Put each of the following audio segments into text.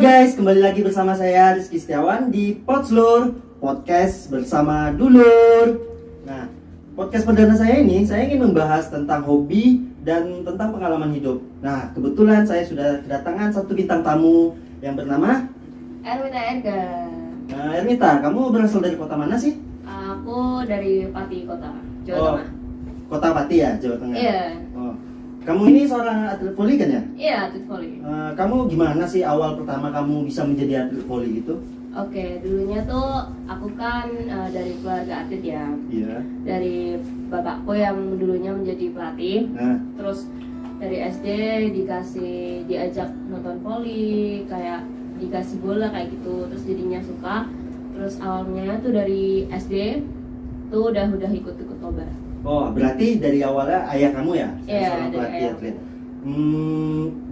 guys, kembali lagi bersama saya Rizky Setiawan di Potslur Podcast bersama Dulur. Nah, podcast perdana saya ini saya ingin membahas tentang hobi dan tentang pengalaman hidup. Nah, kebetulan saya sudah kedatangan satu bintang tamu yang bernama Ermita Erga. Nah, Ermita, kamu berasal dari kota mana sih? Aku dari Pati Kota, Jawa Oh, Tengah. Kota Pati ya, Jawa Tengah. Iya. Oh. Kamu ini seorang atlet voli kan ya? Iya, atlet voli. Kamu gimana sih awal pertama kamu bisa menjadi atlet voli gitu? Oke, dulunya tuh aku kan dari keluarga atlet ya. Iya. Dari bapakku yang dulunya menjadi pelatih. Nah, Terus dari SD diajak nonton voli, kayak dikasih bola kayak gitu. Terus jadinya suka. Terus awalnya tuh dari SD tuh udah ikut lomba. oh, berarti dari awalnya ayah kamu ya? Iya, seorang dari pelatih ayah. atlet.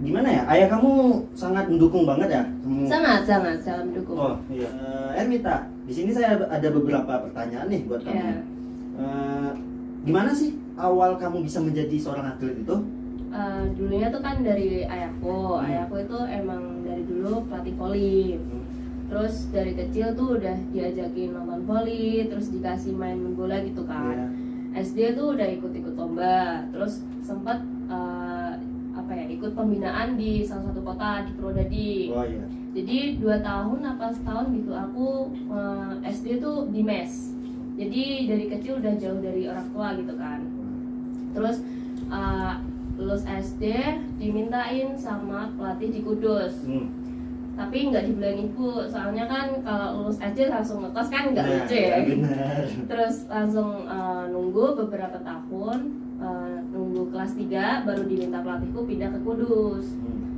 Gimana ya? Ayah kamu sangat mendukung banget ya? Sangat mendukung. Oh, iya. Ermita, di sini saya ada beberapa pertanyaan nih buat kamu. Iya. Gimana sih awal kamu bisa menjadi seorang atlet itu? Dulunya tuh kan dari ayahku. Ayahku itu emang dari dulu pelatih voli. Terus dari kecil tuh udah diajakin nonton voli, terus dikasih main bola gitu kan. Iya. SD tuh udah ikut lomba, terus sempat ikut pembinaan di salah satu kota di Purwodadi. Oh iya. Jadi 2 tahun apa setahun gitu aku SD tuh di mes. Jadi dari kecil udah jauh dari orang tua gitu kan. Terus lulus SD dimintain sama pelatih di Kudus. Tapi nggak dibilangin ibu, soalnya kan kalau lulus SD langsung ngekos kan nggak lucu ya. Benar. Terus langsung nunggu beberapa tahun, nunggu kelas 3 baru diminta pelatihku pindah ke Kudus.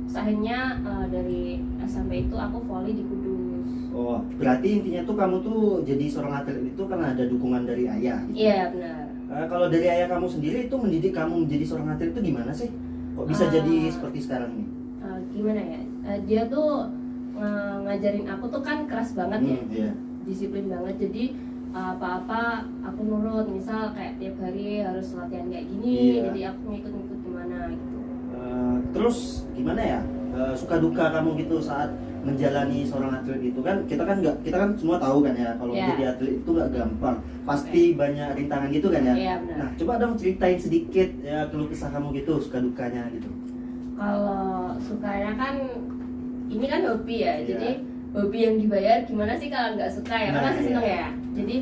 Terus akhirnya dari SMP itu aku voli di Kudus. Oh, berarti intinya tuh kamu tuh jadi seorang atlet itu karena ada dukungan dari ayah gitu. Iya benar. Kalau dari ayah kamu sendiri itu mendidik kamu menjadi seorang atlet itu gimana sih? Kok bisa jadi seperti sekarang ini? Gimana ya? Dia tuh ngajarin aku tuh kan keras banget ya, Iya. disiplin banget. Jadi apa-apa aku nurut. Misal kayak tiap hari harus latihan kayak gini, Iya. jadi aku ngikut-ngikut gimana gitu. Terus gimana ya? Suka duka kamu gitu saat menjalani seorang atlet itu kan kita kan semua tahu kan ya kalau Iya. jadi atlet itu nggak gampang, pasti banyak rintangan gitu kan ya. Iya benar. Nah, coba dong ceritain sedikit ya keluh kesah kamu gitu, suka dukanya gitu. Kalau sukanya kan ini kan hobi ya, Iya. jadi hobi yang dibayar gimana sih kalau nggak suka ya? Kan Nah, masih iya. seneng ya. Jadi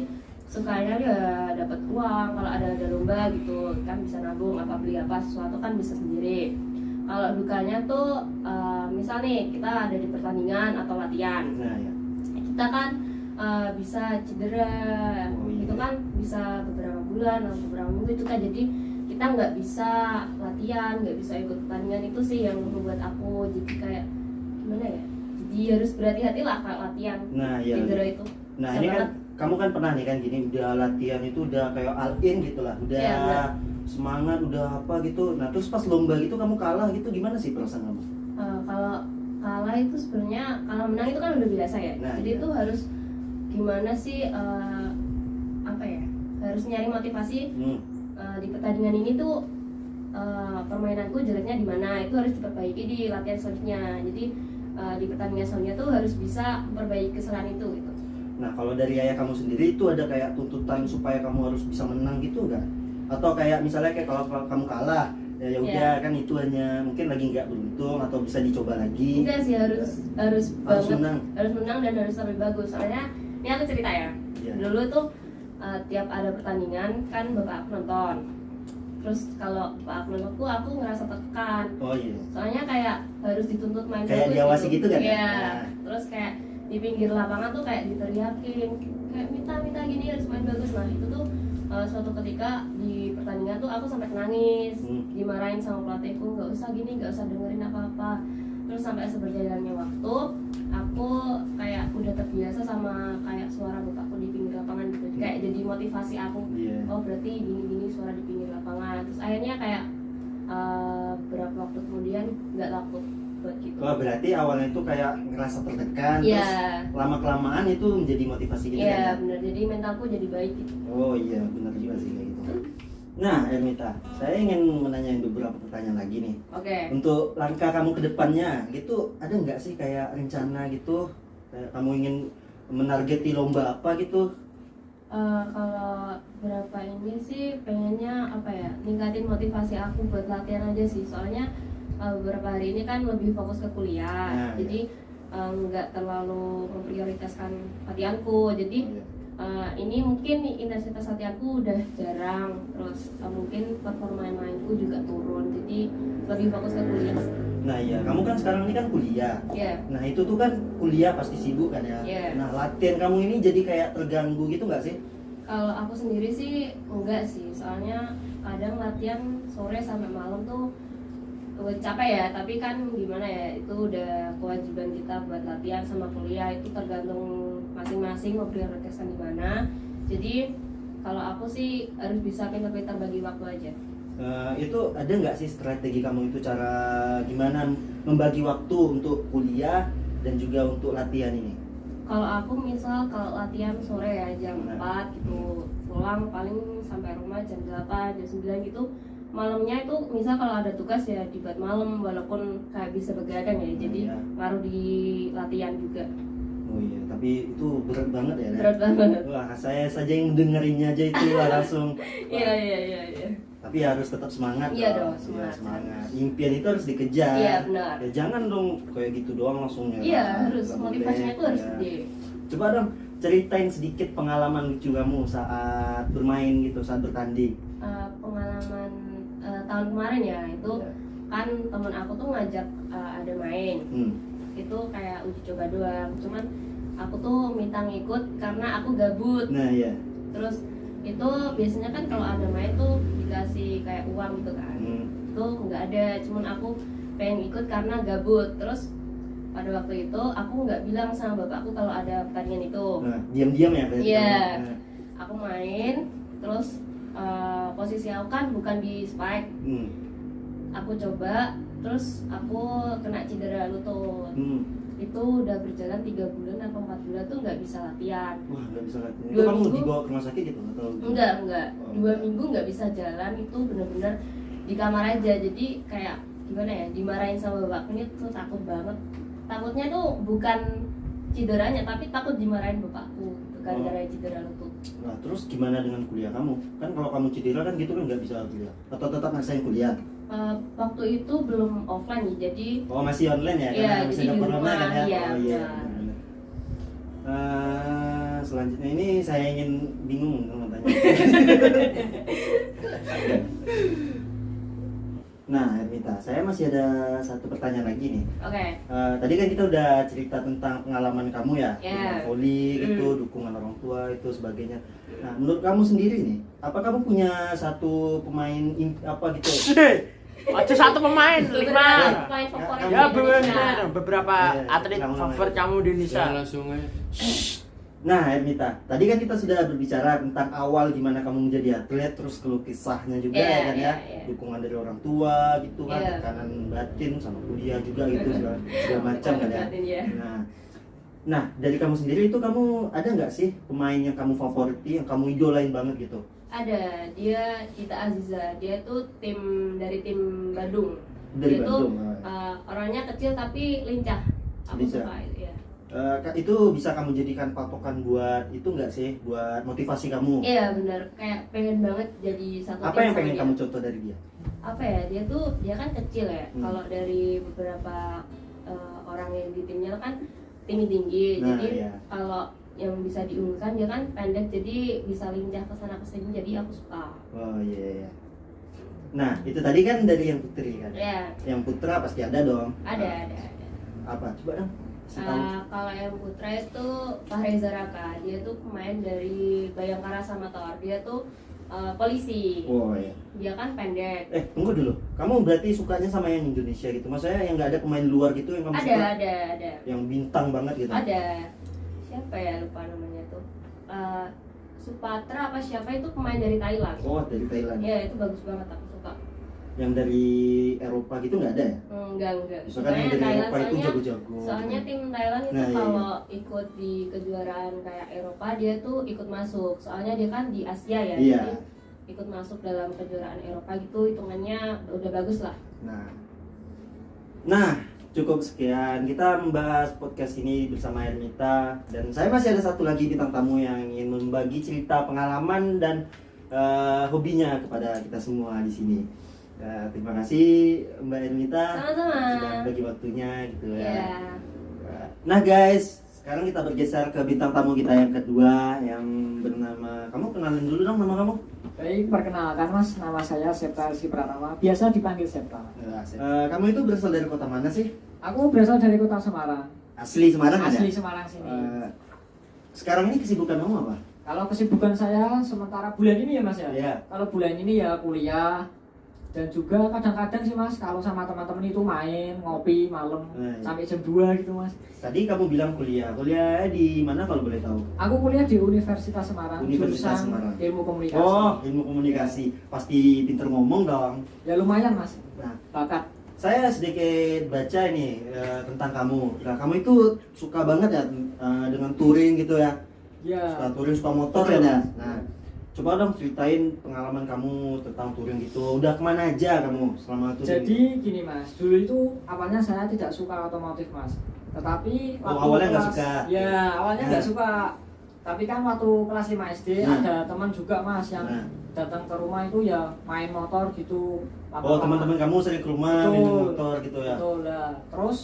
sukanya ya dapat uang, kalau ada lomba gitu kan bisa nabung apa beli apa sesuatu kan bisa sendiri. Kalau dukanya tuh misal nih kita ada di pertandingan atau latihan, Nah, ya. kita kan bisa cedera, Oh, iya. itu kan bisa beberapa bulan atau beberapa minggu itu kan, jadi kita nggak bisa latihan, nggak bisa ikut pertandingan. Itu sih yang membuat aku jadi kayak gimana ya, jadi harus berhati-hati lah kalau latihan. Nah, iya. Cedera itu Nah, bisa ini kan banget. kamu kan pernah nih kan gini udah latihan itu udah kayak all in gitu lah, udah Iya, benar. semangat, udah apa gitu. Nah, terus pas lomba gitu kamu kalah gitu, gimana sih perasaan kamu? Kalau kalah itu sebenarnya, kalau menang itu kan udah biasa ya. Nah, Jadi iya. itu harus gimana sih, harus nyari motivasi. Di pertandingan ini tuh permainanku jeleknya di mana, itu harus diperbaiki di latihan selanjutnya. Jadi di pertandingan selanjutnya tuh harus bisa memperbaiki kesalahan itu gitu. Nah, kalau dari ayah kamu sendiri itu ada kayak tuntutan supaya kamu harus bisa menang gitu enggak? Atau kayak misalnya kayak kalau kamu kalah, ya udah Iya. kan itu hanya mungkin lagi nggak beruntung atau bisa dicoba lagi. Enggak sih, harus Harus banget, menang. harus menang dan harus lebih bagus. Soalnya ini aku cerita ya. Iya. Dulu tuh tiap ada pertandingan kan bapak aku nonton. Terus kalau bapak aku nontonku, aku ngerasa tertekan. Oh iya. Soalnya kayak harus dituntut main Kayak bagus diawasi gitu kan ya? Iya. Nah. Terus kayak di pinggir lapangan tuh kayak diteriakin, kayak minta gini harus main bagus. Nah itu tuh suatu ketika di pertandingan tuh aku sampai nangis, dimarahin sama pelatihku, nggak usah gini, nggak usah dengerin apa-apa. Terus sampai seberjalannya waktu, aku kayak udah terbiasa sama kayak suara bapakku di pinggir lapangan gitu. Kayak jadi motivasi aku. Iya. Oh berarti gini suara di pinggir lapangan. Terus akhirnya kayak beberapa waktu kemudian nggak takut buat gitu. Oh, berarti awalnya itu kayak ngerasa tertekan, Iya. terus lama-kelamaan itu menjadi motivasi gitu kan? Iya ya? benar, jadi mentalku jadi baik gitu. Oh iya, benar juga sih kayak gitu. Nah, Ermita, saya ingin menanyain beberapa pertanyaan lagi nih. Oke. Untuk langkah kamu ke depannya, gitu, ada nggak sih kayak rencana gitu? Kayak kamu ingin menargeti lomba apa gitu? Kalau berapa ini sih pengennya apa ya, ningkatin motivasi aku buat latihan aja sih. Soalnya beberapa hari ini kan lebih fokus ke kuliah, Nah, jadi nggak terlalu memprioritaskan latihanku. Jadi ini mungkin intensitas latihanku udah jarang, terus mungkin performa mainku juga turun, jadi lebih fokus ke kuliah. Nah iya, kamu kan sekarang ini kan kuliah. Iya. Nah itu tuh kan kuliah pasti sibuk kan ya. Iya. Nah latihan kamu ini jadi kayak terganggu gitu nggak sih? Kalau aku sendiri sih enggak sih, soalnya kadang latihan sore sampai malam tuh capek ya, tapi kan gimana ya, itu udah kewajiban kita buat latihan sama kuliah, itu tergantung masing-masing mau prioritaskan di mana. Jadi kalau aku sih harus bisa pintar-pintar bagi waktu aja. Itu ada nggak sih strategi kamu itu cara gimana membagi waktu untuk kuliah dan juga untuk latihan ini? Kalau aku misal kalau latihan sore ya jam Nah. 4 gitu, pulang paling sampai rumah jam 8, jam 9 gitu. Malamnya itu misal kalau ada tugas ya dibuat malam, walaupun kayak bisa begadang ya, jadi Iya. ngaruh di latihan juga. Oh iya, tapi itu berat banget ya. Nek? Berat banget. Wah, saya saja yang dengerinnya aja itu langsung. Iya iya. Tapi harus tetap semangat. Iya dong, Iya, semangat. semangat. Impian itu harus dikejar. Iya benar. Ya jangan dong kayak gitu doang langsung nyerah. Iya harus, Nggak motivasinya boleh, itu harus ya. gede. Coba dong ceritain sedikit pengalaman lucu kamu saat bermain gitu, saat bertanding. Pengalaman tahun kemarin ya, itu Iya. kan temen aku tuh ngajak ada main. Hmm. Itu kayak uji coba doang, cuman aku tuh minta ngikut karena aku gabut. Nah ya. Terus itu biasanya kan kalau ada main tuh dikasih kayak uang gitu kan. Itu nggak ada, cuman aku pengen ikut karena gabut. Terus pada waktu itu aku nggak bilang sama bapakku kalau ada pertandingan itu. Nah, diam-diam ya berarti. Iya. Nah. Aku main, terus posisi aku kan bukan di spike. Hmm. Aku coba, terus aku kena cedera lutut. Itu udah berjalan 3 bulan atau 4 bulan tuh nggak bisa latihan. Wah, nggak bisa latihan. Itu 2 kamu minggu? dibawa ke rumah sakit gitu atau? Enggak Oh. 2 minggu nggak bisa jalan, itu bener-bener di kamar aja. Jadi kayak gimana ya, dimarahin sama bapakku, ini tuh takut banget. Takutnya tuh bukan cederanya, tapi takut dimarahin bapakku gitu, gara-gara cedera lutut. Nah, terus gimana dengan kuliah kamu? Kan kalau kamu cedera kan gitu kan nggak bisa kuliah. Atau tetap maksain kuliah? Waktu itu belum offline nih, jadi Oh, masih online ya? Iya, Karena jadi masih di ada corona rumah, kan ya? iya, Oh iya. benar. benar. Selanjutnya ini saya ingin bingung mau tanya. Nah, Hermita, saya masih ada satu pertanyaan lagi nih. oke. Tadi kan kita udah cerita tentang pengalaman kamu ya, Iya. dengan voli gitu, dukungan orang tua itu sebagainya. Nah, menurut kamu sendiri nih, apa kamu punya satu pemain apa gitu? Aja satu pemain, Beberapa 5. pemain favorit Ya di Indonesia. beberapa Iya, atlet kamu favorit namanya. kamu di Indonesia. Ya langsung aja. Nah, Hermita, tadi kan kita sudah berbicara tentang awal gimana kamu menjadi atlet, terus keluh kisahnya juga Iya, ya kan ya, iya. dukungan dari orang tua gitu kan, Iya. tekanan batin sama kuliah juga gitu segala macam kan ya. Batin, ya. Nah, dari kamu sendiri itu kamu ada nggak sih pemain yang kamu favoriti, yang kamu idolain banget gitu? Ada, dia Ita Aziza, dia tuh dari tim Bandung. Dari Dia tuh Bandung. orangnya kecil tapi lincah. Aku Lincah. suka itu ya. Itu bisa kamu jadikan patokan buat itu nggak sih, buat motivasi kamu? Iya benar, kayak pengen banget jadi satu Apa tim yang sama pengen dia. kamu contoh dari dia? Apa ya, dia kan kecil ya. Hmm. Kalau dari beberapa orang yang di timnya kan tinggi, Nah, jadi iya. kalau yang bisa diunggulkan dia kan pendek, jadi bisa lincah ke sana ke sini, jadi aku suka. Oh iya. Iya. Nah, itu tadi kan dari yang putri kan? Ya, Yang putra pasti ada dong. ada. Apa? Coba dong. Kasih tahu. Kalau yang putra itu Fahreza Raka, dia tuh pemain dari Bayangkara Samator. Dia tuh polisi. Oh iya. Dia kan pendek. Tunggu dulu. Kamu berarti sukanya sama yang Indonesia gitu? Maksudnya yang nggak ada pemain luar gitu yang kamu suka? Ada. Yang bintang banget gitu? Ada. Siapa ya, lupa namanya tuh. Supatra apa siapa itu pemain dari Thailand. Oh, dari Thailand. Ya itu bagus banget, aku suka. Yang dari Eropa gitu nggak ada ya? Enggak. Misalkan yang Soalnya dari Thailand, Eropa itu soalnya jago-jago. soalnya tim Thailand itu Nah, iya, kalau ikut di kejuaraan kayak Eropa dia tuh ikut masuk. Soalnya dia kan di Asia ya. Iya. Jadi ikut masuk dalam kejuaraan Eropa gitu, hitungannya udah bagus lah. Nah, cukup sekian kita membahas podcast ini bersama Ernita, dan saya masih ada satu lagi bintang tamu yang ingin membagi cerita pengalaman dan hobinya kepada kita semua di sini. Terima kasih Mbak Ernita. Sama-sama. Sudah bagi waktunya gitu ya. Iya. Nah guys, sekarang kita bergeser ke bintang tamu kita yang kedua yang bernama, kamu kenalin dulu dong nama kamu. Baik, perkenalkan Mas, nama saya Septa Rizky Pratama, biasa dipanggil Septa. Kamu itu berasal dari kota mana sih? Aku berasal dari kota Semarang. Asli Semarang kan ya? Asli Semarang sini. Sekarang ini kesibukan kamu apa? Kalau kesibukan saya sementara bulan ini ya Mas ya? Iya. Kalau bulan ini ya kuliah, dan juga kadang-kadang sih Mas, kalau sama teman-teman itu main, ngopi malam Iya. sampai jam 2 gitu Mas. Tadi kamu bilang kuliah di mana kalau boleh tahu? Aku kuliah di Universitas Semarang, Universitas jurusan Semarang. ilmu komunikasi. Oh, ilmu komunikasi. Pasti pinter ngomong dong. Ya lumayan Mas, Nah, bakat. saya sedikit baca ini tentang kamu. Nah, kamu itu suka banget ya dengan touring gitu ya. Ya, Suka touring, suka motor betul. ya. Nah, coba dong ceritain pengalaman kamu tentang touring gitu. Udah kemana aja kamu selama touring? jadi gini Mas, dulu itu awalnya saya tidak suka otomotif Mas. Tetapi waktu awalnya nggak kelas- suka? Ya, awalnya nggak suka. Tapi kan waktu kelas 5 SD Nah. ada teman juga Mas yang Nah. datang ke rumah itu ya main motor gitu. Oh, teman-teman kamu sering ke rumah Betul. minum motor gitu ya. Betul lah. Terus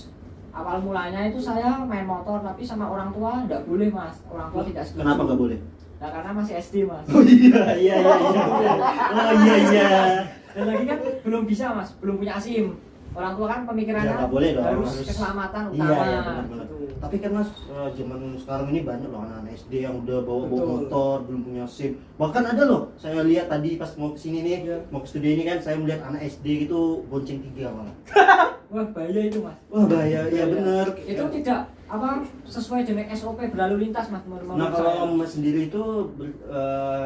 awal mulanya itu saya main motor tapi sama orang tua nggak boleh Mas. Orang tua tidak setuju. Kenapa nggak boleh? Nah, karena masih SD Mas. Oh iya. Oh iya. Dan lagi kan belum bisa Mas, belum punya SIM. Orang tua kan pemikirannya Ya, nggak boleh dong, harus harus- keselamatan Iya, utama. iya benar-benar. gitu. Tapi kan Mas, zaman sekarang ini banyak loh anak-anak SD yang udah bawa Betul. motor, belum punya SIM. Bahkan ada loh, saya lihat tadi pas mau kesini nih, Iya. mau ke studio ini kan, saya melihat anak SD gitu bonceng 3 malah. Wah, bahaya itu Mas. Wah bahaya, ya Bahaya. bener. Itu tidak sesuai dengan SOP berlalu lintas Mas menurut Nah saya. kalau Mas sendiri itu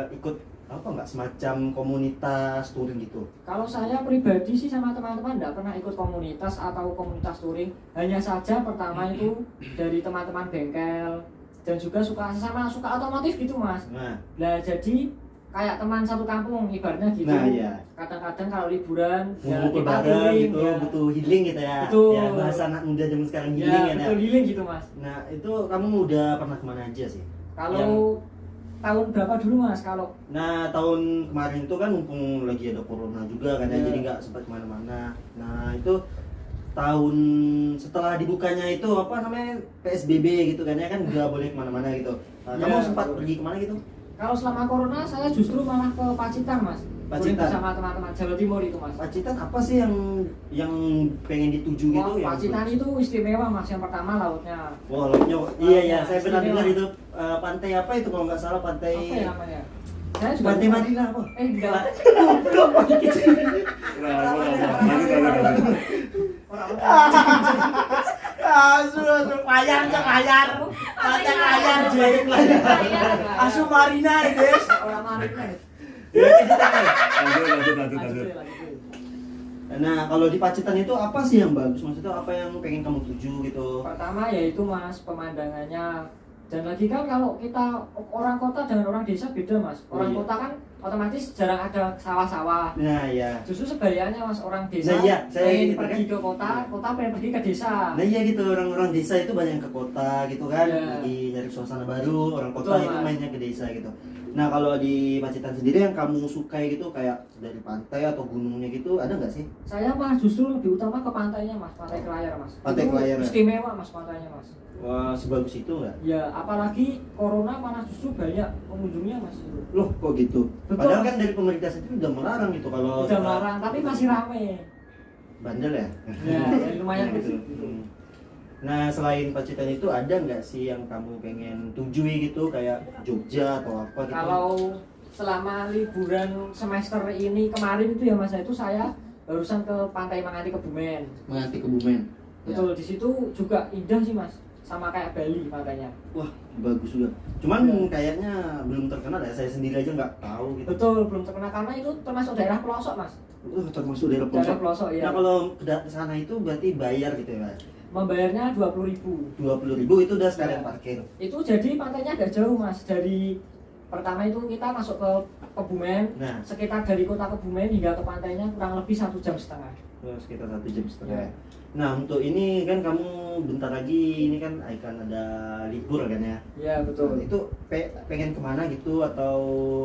ikut apa nggak semacam komunitas touring gitu? Kalau saya pribadi sih sama teman-teman tidak pernah ikut komunitas atau komunitas touring. Hanya saja pertama itu dari teman-teman bengkel dan juga suka otomotif gitu Mas. Nah, Nah jadi kayak teman satu kampung ibaratnya gitu. nah iya. Kadang-kadang kalau liburan Ngumpul kita bareng touring, gitu, ya. butuh healing gitu ya. Betul. Ya bahasa anak muda zaman sekarang Ya, healing ya. betul healing gitu Mas. Nah itu kamu udah pernah kemana aja sih? Kalau tahun berapa dulu Mas? Kalau Nah tahun kemarin itu kan mumpung lagi ada corona juga kan ya, Iya. jadi nggak sempat kemana-mana. Nah itu tahun setelah dibukanya itu apa namanya PSBB gitu kan ya, kan nggak boleh kemana-mana gitu. Nah, Iya, kamu sempat betul. pergi kemana gitu? Kalau selama corona saya justru malah ke Pacitan Mas. Pacitan? Touring bersama teman-teman Jawa Timur itu Mas. Pacitan apa sih yang pengen dituju gitu? Wah, Pacitan itu istimewa Mas. Yang pertama lautnya. Wah lautnya, iya ya, saya pernah Istimewa. dengar itu pantai apa itu kalau nggak salah pantai. Apa ya namanya? Saya juga Pantai lupa. Marina apa? Enggak. Layar, layar. Pantai layar, Jek. Asu Marina, guys. Orang Marina. Ya, ceritanya. Lanjut, lanjut. Nah kalau di Pacitan itu apa sih yang bagus? Maksudnya apa yang pengen kamu tuju gitu? Pertama yaitu Mas pemandangannya. Dan lagi kan kalau kita orang kota dengan orang desa beda Mas. Orang Iya. kota kan otomatis jarang ada sawah-sawah. Nah ya. Justru sebaliknya Mas, orang desa Nah, iya, saya pengen gitu pergi kan. ke kota, kota pengen pergi ke desa. Nah iya gitu, orang-orang desa itu banyak yang ke kota gitu kan, Iya. lagi nyari suasana baru. Orang kota Betul, itu Mas. mainnya ke desa gitu. Nah kalau di Pacitan sendiri yang kamu sukai gitu kayak dari pantai atau gunungnya gitu ada nggak sih? Saya Mas justru lebih utama ke pantainya Mas, Pantai Kelayar Mas. Pantai Itu Kelayar, ya? istimewa Mas pantainya Mas. Wah sebagus itu nggak? Ya apalagi corona malah justru banyak pengunjungnya Mas. Loh kok gitu? Betul, Padahal Mas. kan dari pemerintah sendiri udah melarang gitu kalau Udah melarang tapi masih rame. bandel ya? Ya, lumayan gitu. Nah selain Pacitan itu ada nggak sih yang kamu pengen tujui gitu kayak Jogja atau apa gitu? Kalau selama liburan semester ini kemarin itu ya Mas, itu saya barusan ke Pantai Manganti Kebumen. Menganti Kebumen. Betul, di situ juga indah sih Mas. Sama kayak Bali pantainya. Wah bagus juga. Cuman Ya. kayaknya belum terkenal ya. Saya sendiri aja nggak tahu gitu. Betul, belum terkenal karena itu termasuk daerah pelosok Mas. Termasuk daerah Daerah pelosok. pelosok ya. Nah kalau ke sana itu berarti bayar gitu ya? Membayarnya 20.000. 20.000 itu udah sekalian Ya. parkir. Itu jadi pantainya agak jauh Mas, dari pertama itu kita masuk ke Kebumen, Nah, sekitar dari kota Kebumen hingga ke pantainya kurang lebih 1,5 jam. sekitar 1,5 jam. Ya. Nah, untuk ini kan kamu bentar lagi ini kan akan ada libur kan ya. Iya betul. Itu pengen kemana gitu atau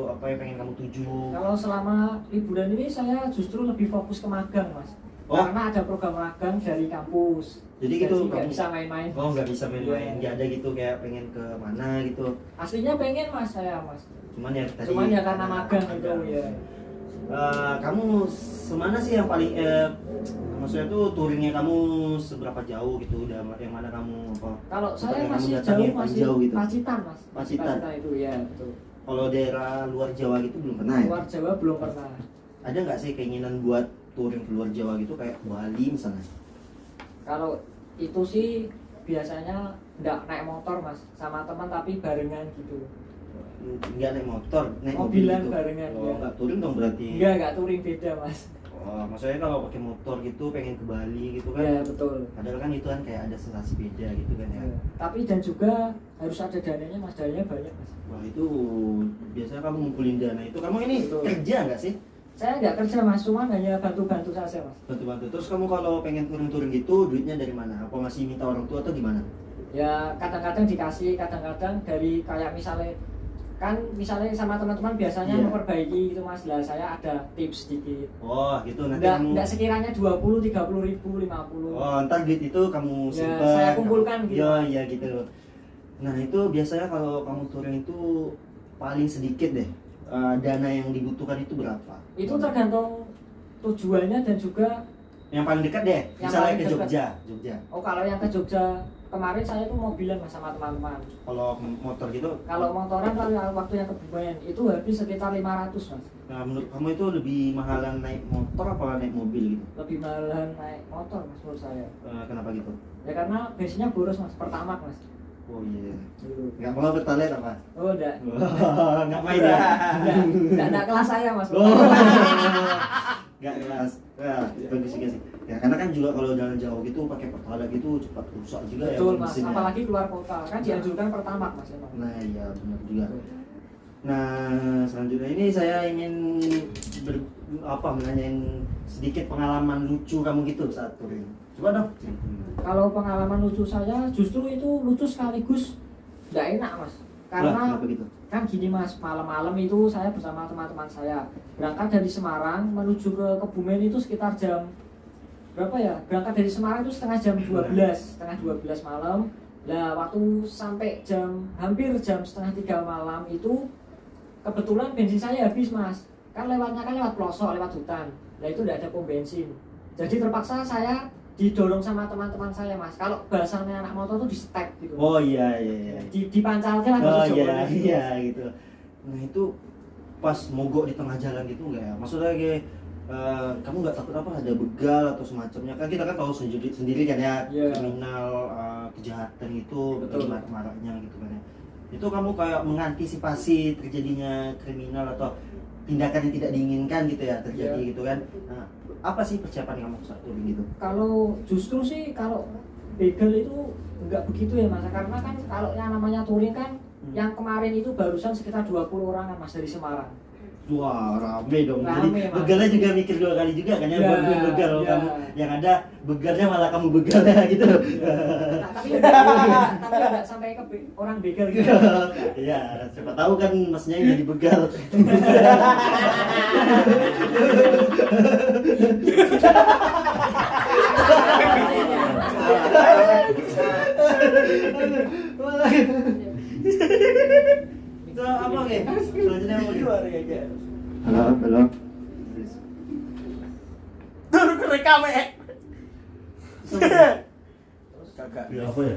apa yang pengen kamu tuju? Kalau selama liburan ini saya justru lebih fokus ke magang mas. Oh. Karena ada program magang dari kampus. Jadi gitu nggak kamu bisa main-main. Oh, nggak bisa main-main, Iya. nggak ada gitu kayak pengen ke mana gitu. Aslinya pengen mas saya mas. Cuman ya tadi. Cuman ya karena magang gitu ya. Kamu semana sih yang paling maksudnya tuh touringnya kamu seberapa jauh gitu? Udah yang mana kamu apa? Kalau Tempat saya yang kamu masih datangi jauh yang paling masih jauh gitu? Pacitan mas. Pacitan. Itu ya betul. Kalau daerah luar Jawa gitu belum pernah ya? Luar Jawa belum pernah. Ada nggak sih keinginan buat touring ke luar Jawa gitu kayak Bali misalnya? Kalau itu sih biasanya nggak naik motor mas, sama teman tapi barengan gitu. Nggak naik motor, naik mobil Mobilan gitu. barengan, Oh, ya. nggak touring dong berarti? Nggak touring beda mas. Oh, maksudnya kalau pakai motor gitu pengen ke Bali gitu kan? Ya betul. Padahal kan itu kan kayak ada sensasi beda gitu kan ya. Ya. Tapi dan juga harus ada dananya mas, dananya banyak mas. Wah itu biasanya kamu ngumpulin dana itu, kamu ini Betul. kerja nggak sih? Saya nggak kerja mas, cuma hanya bantu-bantu saja mas. Bantu-bantu. Terus kamu kalau pengen touring-touring gitu duitnya dari mana? Apa masih minta orang tua atau gimana? Ya kadang-kadang dikasih, kadang-kadang dari kayak misalnya sama teman-teman biasanya Iya. memperbaiki gitu mas. Lah saya ada tips sedikit. Oh gitu nanti kamu. Nggak sekiranya 20, 30 ribu, 50. Oh ntar duit itu kamu Ya, simpan. saya kumpulkan gitu. Ya iya gitu. Nah itu biasanya kalau kamu touring itu paling sedikit deh. Dana yang dibutuhkan itu berapa? Itu tergantung tujuannya dan juga Yang paling dekat deh, Yang misalnya paling ke dekat. Jogja. kalau yang ke Jogja kemarin saya tuh mobilan mas sama teman-teman. Kalau motor gitu, Kalau motoran kalau waktu yang ke Kebumen itu habis sekitar 500 mas. nah, menurut kamu itu lebih mahalan naik motor apa naik mobil gitu? Lebih mahalan naik motor mas menurut saya. Kenapa gitu? Ya karena bensinnya boros mas, pertamax mas. Oh iya. Gitu. Nggak mau bertalet apa? Oh enggak. Nggak main ya? Enggak kelas saya mas. Oh. Nggak kelas. Nah, bagus juga sih. Ya karena kan juga kalau jalan jauh gitu pakai pertalite gitu cepat rusak juga ya Betul mas, mesinnya. apalagi keluar kota kan dianjurkan pertamax mas emang. Nah iya benar juga. Nah selanjutnya ini saya ingin menanyain sedikit pengalaman lucu kamu gitu saat touring. Coba dong. Kalau pengalaman lucu saya justru itu lucu sekaligus nggak enak mas. Karena Kenapa gitu? kan gini mas, malam-malam itu saya bersama teman-teman saya berangkat dari Semarang menuju ke Kebumen itu sekitar jam berapa ya? Berangkat dari Semarang itu setengah 12 malam. Nah waktu sampai hampir jam setengah 3 malam itu kebetulan bensin saya habis mas. Kan lewatnya kan lewat pelosok, lewat hutan. Nah itu tidak ada pom bensin. Jadi terpaksa saya didorong sama teman-teman saya mas. Kalau bahasanya anak motor tuh di step gitu. Oh iya iya. Dipancalnya lah Oh bahasa iya Jawanya gitu. iya gitu. Nah itu pas mogok di tengah jalan gitu nggak ya? Maksudnya kayak kamu nggak takut apa ada begal atau semacamnya? Kan kita kan tahu sendiri kan ya Iya. kriminal kejahatan itu Betul. maraknya gitu kan ya. Itu kamu kayak mengantisipasi terjadinya kriminal atau tindakan yang tidak diinginkan gitu ya terjadi Iya. gitu kan? Nah, apa sih persiapan kamu saat touring gitu? Kalau justru sih kalau begal itu nggak begitu ya mas, karena kan kalau yang namanya touring kan yang kemarin itu barusan sekitar 20 orang kan mas dari Semarang. Wah rame dong. Rame, Jadi Mas. begalnya juga mikir 2 kali juga kan ya, Ya, buat begal ya. kamu yang ada begalnya malah kamu begal ya gitu. Nah, tapi nggak sampai ke orang begal gitu. Iya, siapa tahu kan masnya yang jadi begal. Itu apa oke? Selanjutnya apa oke? Halo, halo. Turun ke rekam Kagak. Ya apa ya?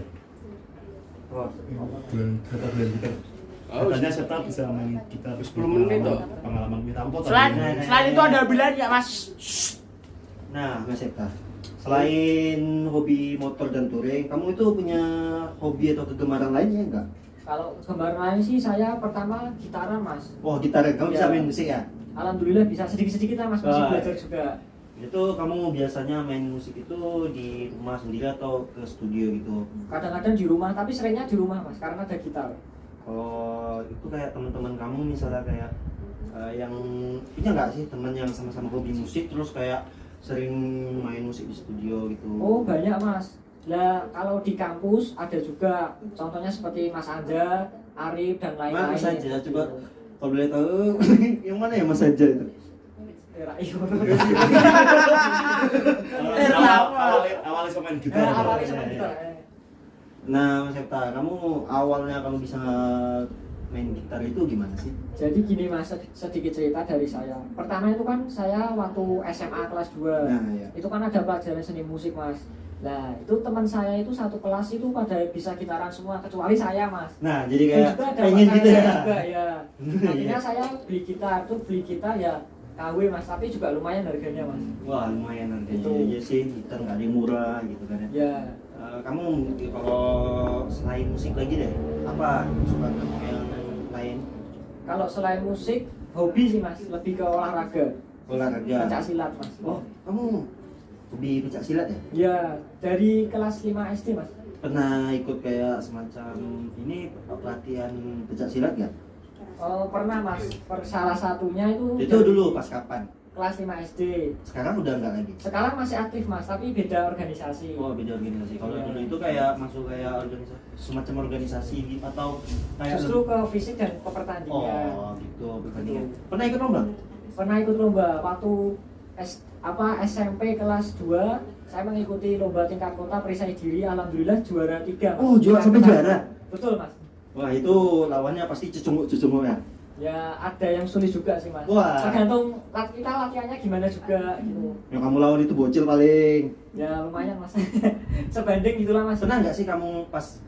Oh, Bulan kita. Katanya Septa bisa main kita 10 menit toh. Pengalaman kita apa Selain itu ada bilang ya mas. nah, Mas Eka. Selain hobi motor dan touring, kamu itu punya hobi atau kegemaran lainnya enggak? Kalau gambar lain sih saya pertama gitaran mas. Oh, gitar. Kamu bisa Ya. main musik ya? Alhamdulillah bisa sedikit-sedikit lah mas, masih Ah. belajar juga. Itu kamu biasanya main musik itu di rumah sendiri atau ke studio gitu? Kadang-kadang di rumah, tapi seringnya di rumah mas, karena ada gitar. Oh, itu kayak teman-teman kamu misalnya kayak yang punya nggak sih teman yang sama-sama hobi musik terus kayak sering main musik di studio gitu? Oh banyak mas. Lah kalau di kampus ada juga, contohnya seperti Mas Anja, Arif dan lain-lain. Mas Anja, coba kalau boleh tahu yang mana ya Mas Anja itu? Awalnya sama main gitar. Awalnya sama gitar. Nah, Mas Septa, kamu awalnya kalau bisa main gitar itu gimana sih? Jadi gini mas, sedikit cerita dari saya. Pertama itu kan saya waktu SMA kelas 2. Nah, iya. Itu kan ada pelajaran seni musik mas. Nah itu teman saya itu satu kelas itu pada bisa gitaran semua kecuali saya mas. Nah, jadi Dan kayak juga ada pengen mas gitu saya ya. juga, ya. Akhirnya Iya. saya beli gitar ya KW mas, tapi juga lumayan harganya mas. Wah, lumayan harganya. Itu. Iya sih, gitar nggak ada yang murah gitu kan ya. Ya Kamu kalau selain musik lagi deh, apa suka kamu yang lain? kalau selain musik, hobi sih mas, lebih ke olahraga. Olahraga. Pencak silat mas. Oh, kamu hobi pencak silat ya? Ya dari kelas 5 SD mas. Pernah ikut kayak semacam ini pelatihan pencak silat nggak? Oh pernah mas, salah satunya itu Itu dulu pas kapan? kelas 5 SD. Sekarang udah nggak lagi? Sekarang masih aktif mas, tapi beda organisasi. Oh, beda organisasi. Kalau Iya. dulu itu kayak masuk kayak organisasi, semacam organisasi gitu atau kayak Justru ke fisik dan ke pertandingan. oh gitu pertandingan. Pernah ikut lomba? Pernah ikut lomba waktu SMP kelas 2, saya mengikuti lomba tingkat kota perisai diri, alhamdulillah juara 3. Oh, sampai juara? Betul mas. Wah, itu lawannya pasti cucumuk ya. Ya ada yang sulit juga sih mas. Wah. Tergantung kita latihannya gimana juga gitu. Yang kamu lawan itu bocil paling. Ya lumayan mas. Sebanding gitulah mas. Pernah nggak sih kamu pas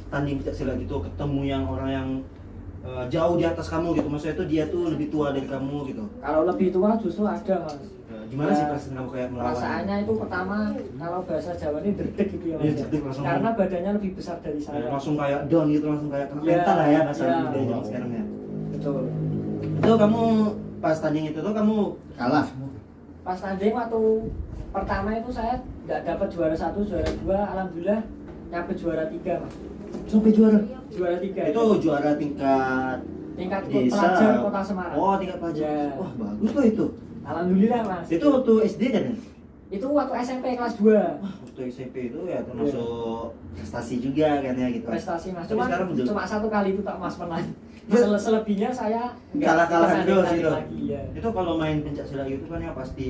tanding pencak silat itu ketemu yang orang yang jauh di atas kamu gitu? Maksudnya itu dia tuh lebih tua dari kamu gitu. Kalau lebih tua justru ada mas. Gimana sih Ya, perasaan kamu kayak melawan? perasaannya itu pertama kalau bahasa Jawa ini derdek gitu ya mas. Iya, derdek langsung. Karena badannya lebih besar dari saya. Langsung kayak down gitu, langsung kayak kena Ya, mental lah ya bahasa ya. budaya zaman sekarang ya. Betul. Itu kamu pas tanding itu tuh kamu kalah. Pas tanding waktu pertama itu saya nggak dapat juara 1, juara 2, alhamdulillah nyampe juara 3 mas. Sampai juara. Juara 3 Itu juara tingkat tingkat desa. pelajar kota Semarang. Oh, tingkat pelajar. Ya. Wah, bagus tuh itu. Alhamdulillah mas. Itu waktu SD kan ya? Itu waktu SMP kelas 2. Waktu SMP itu ya termasuk prestasi juga kan ya gitu. Prestasi mas. Tapi Cuma sekarang udah- cuma 1 kali itu tak mas menang. Bet- Selebihnya saya nggak Kalah-kalahan tanding terus gitu. lagi ya. Itu kalau main pencak silat itu kan ya pasti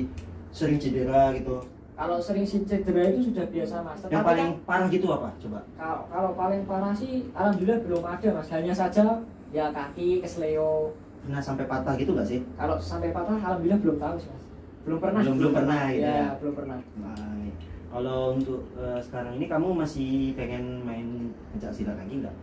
sering cedera gitu. Kalau sering cedera itu sudah biasa mas. Yang Tetapi paling kan, parah gitu apa? Coba. kalau paling parah sih alhamdulillah belum ada mas. Hanya saja ya kaki kesleo. Pernah sampai patah gitu gak sih? Kalau sampai patah alhamdulillah belum tahu sih mas. Belum pernah. Belum pernah gitu ya. ya. Belum pernah. Baik. Kalau untuk sekarang ini kamu masih pengen main pencak silat lagi nggak?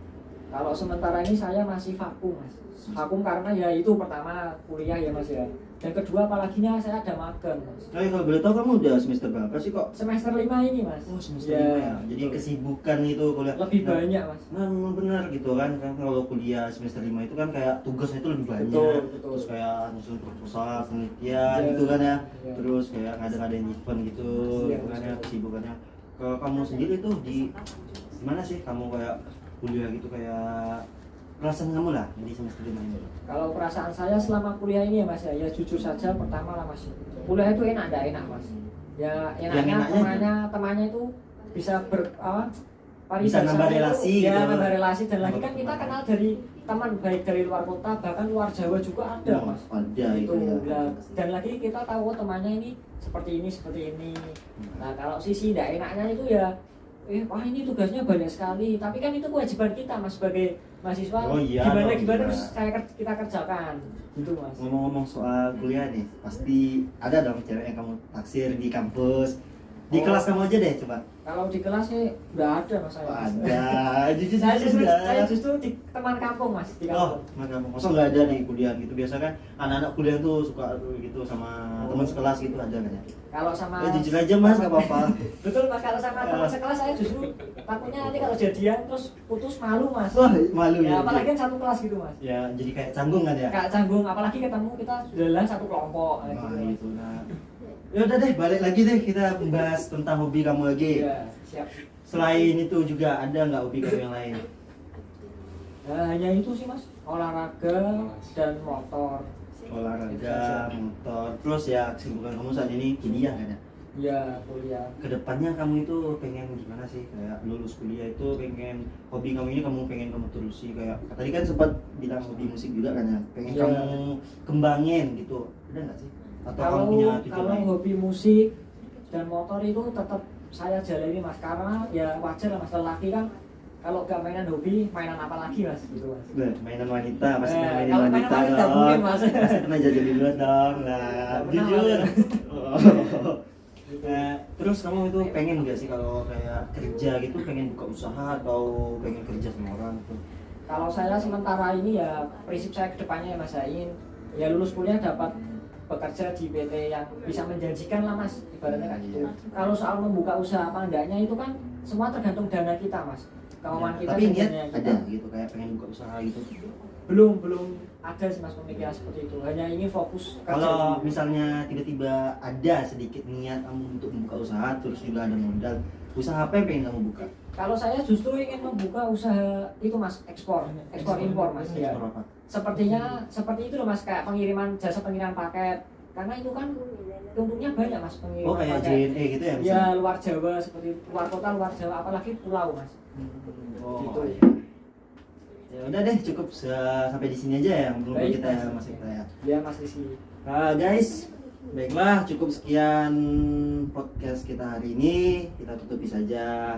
Kalau sementara ini saya masih vakum mas. Vakum karena ya itu pertama kuliah ya mas ya. Dan kedua apalaginya saya ada magang mas. Nah, kalau boleh tahu kamu udah semester berapa sih kok? Semester 5 ini mas. Oh, semester 5 ya. Jadi betul. kesibukan itu kuliah. Lebih Nah, banyak mas. Nah, memang benar gitu kan kalau kuliah semester 5 itu kan kayak tugasnya itu lebih banyak. Betul. Terus kayak nyusun proposal, penelitian Iya. gitu kan ya. Iya. Terus kayak ngadain event gitu, Iya, gitu kan ya betul. kesibukannya. Kalau kamu sendiri tuh di gimana sih kamu kayak kuliah gitu kayak perasaan kamu lah di semester 5 ini? Kalau perasaan saya selama kuliah ini ya mas ya jujur saja pertama lah mas. Kuliah itu enak, ada enak mas. Ya enaknya enaknya temannya itu bisa Bisa nambah relasi ya, gitu. nambah relasi dan lagi kan kita kenal dari teman baik dari luar kota bahkan luar Jawa juga ada Oh, mas. ada itu Itu ya. ya. Dan lagi kita tahu oh, temannya ini seperti ini. Nah kalau sisi tidak enaknya itu ya wah ini tugasnya banyak sekali tapi kan itu kewajiban kita mas sebagai mahasiswa. Oh, iya, gimana dong, iya. harus kita kerjakan gitu mas. Ngomong-ngomong soal kuliah nih, pasti ada dong cewek yang kamu taksir di kampus. Di Oh. kelas kamu aja deh coba. Kalau di kelas sih nggak ada mas saya. Oh, ada, jujur saya justru di teman kampung mas di Oh, kampung. maka masa nggak ada nih kuliah gitu. Biasa kan anak-anak kuliah tuh suka gitu sama teman sekelas gitu ada kan ya? Kalau sama Jujur aja mas, nggak apa-apa. betul mas kalau sama teman sekelas saya justru takutnya nanti kalau jadian terus putus malu mas. Wah, malu Ya ya. apalagi kan satu kelas gitu mas. Ya, jadi kayak canggung kan ya? Kak canggung apalagi ketemu kita sudah satu kelompok. Nah, gitu. itu nah. Ya udah deh, balik lagi deh kita membahas tentang hobi kamu lagi. Iya siap. Selain itu juga ada nggak hobi kamu yang lain? Hanya itu sih mas, olahraga dan motor. Olahraga, motor, terus ya kesibukan kamu saat ini kuliah kan ya? Ya kuliah. Kedepannya kamu itu pengen gimana sih? Kayak lulus kuliah itu pengen hobi kamu ini kamu pengen kamu terusi kayak tadi kan sempat bilang hobi musik juga kan ya? Pengen Ya. kamu kembangin gitu, ada nggak sih? Atau kamu Kalau punya tujuan kalau lain? hobi musik dan motor itu tetap saya jalani mas, karena ya wajar lah mas, lelaki kan kalau gak mainan hobi, mainan apa lagi mas gitu mas. Nah, mainan wanita, masih pernah mainin Kalau wanita mainan wanita dong. mungkin, Mas. Masih pernah jajan di luar dong lah, Nggak pernah, jujur. Mas. Oh. Nah, terus kamu itu pengen nggak sih kalau kayak kerja gitu, pengen buka usaha atau pengen kerja sama orang gitu? Kalau saya sementara ini ya prinsip saya kedepannya ya mas, saya ingin ya lulus kuliah dapat bekerja di PT yang bisa menjanjikan lah mas, ibaratnya kayak gitu. Kalau soal membuka usaha apa enggaknya itu kan semua tergantung dana kita mas, kemauan kita. Tapi dan niat dana ada gitu kayak pengen buka usaha gitu. belum ada sih mas pemikiran seperti itu, hanya ini fokus kerja Kalau dulu. misalnya tiba-tiba ada sedikit niat kamu untuk membuka usaha terus juga ada modal, usaha apa yang pengen kamu buka? Kalau saya justru ingin membuka usaha itu mas, ekspor impor mas ya. Ekspor apa? Sepertinya seperti itu loh mas, kayak pengiriman, jasa pengiriman paket, karena itu kan untungnya banyak mas pengiriman Oh kayak paket. JNE gitu ya? Ya luar Jawa, seperti luar kota, luar Jawa, apalagi pulau mas. Oh, Gitu. iya. Ya udah deh cukup sampai di sini aja ya belum Baik, kita ya Mas. Mas Ikta ya. Ya mas Rizky. Guys, baiklah cukup sekian podcast kita hari ini, kita tutupi saja.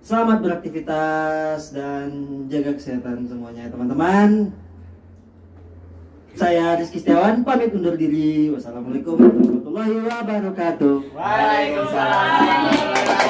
Selamat beraktivitas dan jaga kesehatan semuanya teman-teman. Saya Rizky Setiawan pamit undur diri. Wassalamualaikum warahmatullahi wabarakatuh. Waalaikumsalam.